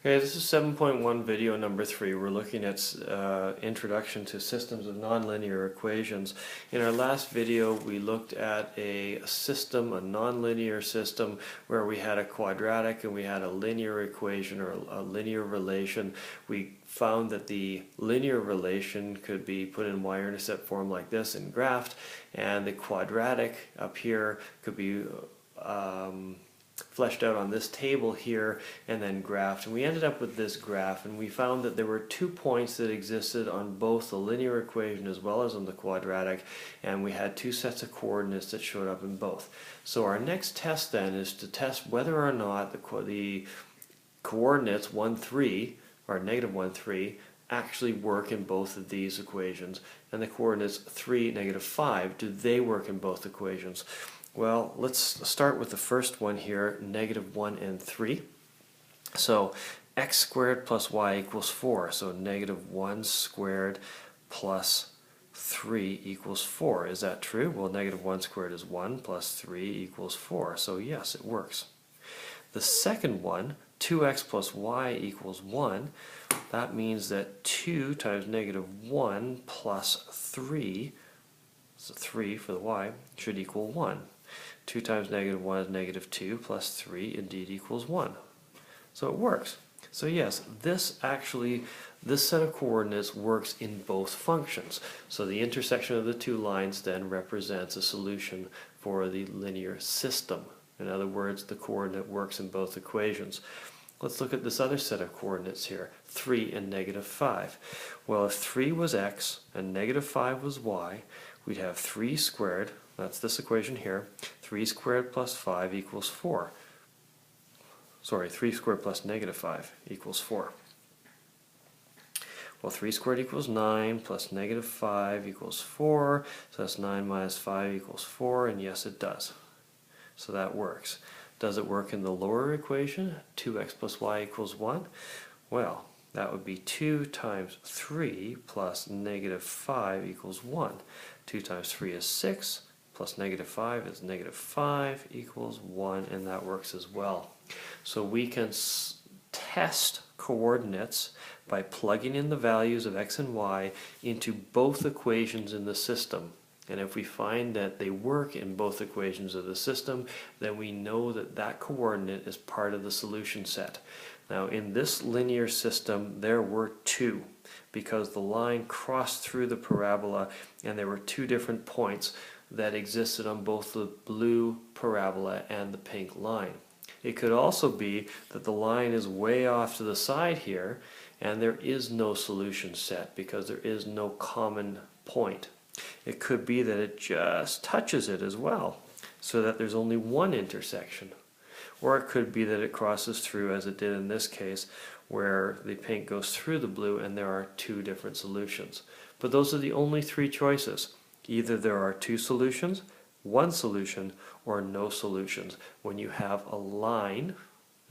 Okay, this is 7.1 video number 3. We're looking at Introduction to Systems of Nonlinear Equations. In our last video we looked at a system, a nonlinear system, where we had a quadratic and we had a linear equation or a linear relation. We found that the linear relation could be put in y-intercept form like this and graphed, and the quadratic up here could be fleshed out on this table here and then graphed, and we ended up with this graph, and we found that there were 2 points that existed on both the linear equation as well as on the quadratic, and we had 2 sets of coordinates that showed up in both. So our next test then is to test whether or not the coordinates 1, 3 or negative 1, 3 actually work in both of these equations, and the coordinates 3, negative 5, do they work in both equations? Well, let's start with the first one here, negative 1 and 3. So x squared plus y equals 4. So negative 1 squared plus 3 equals 4. Is that true? Well, negative 1 squared is 1 plus 3 equals 4. So yes, it works. The second one, 2x plus y equals 1. That means that 2 times negative 1 plus 3, so 3 for the y, should equal 1. 2 times negative 1 is negative 2 plus 3 indeed equals 1. So it works. So yes, this set of coordinates works in both functions. So the intersection of the two lines then represents a solution for the linear system. In other words, the coordinate works in both equations. Let's look at this other set of coordinates here, 3 and negative 5. Well, if 3 was x and negative 5 was y, we'd have 3 squared, that's this equation here, 3 squared plus 5 equals 4. Sorry, 3 squared plus negative 5 equals 4. Well, 3 squared equals 9 plus negative 5 equals 4, so that's 9 minus 5 equals 4, and yes, it does. So that works. Does it work in the lower equation, 2x plus y equals 1? Well, that would be 2 times 3 plus negative 5 equals 1. 2 times 3 is 6, plus negative 5 is negative 5 equals 1, and that works as well. So we can test coordinates by plugging in the values of x and y into both equations in the system. And if we find that they work in both equations of the system, then we know that that coordinate is part of the solution set. Now in this linear system there were 2, because the line crossed through the parabola and there were 2 different points that existed on both the blue parabola and the pink line. It could also be that the line is way off to the side here and there is no solution set because there is no common point. It could be that it just touches it as well, so that there's only one intersection. Or it could be that it crosses through, as it did in this case, where the pink goes through the blue and there are 2 different solutions. But those are the only 3 choices. Either there are 2 solutions, 1 solution, or no solutions. When you have a line,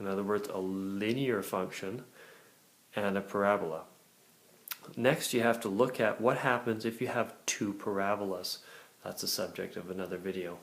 in other words a linear function, and a parabola. Next you have to look at what happens if you have 2 parabolas. That's the subject of another video.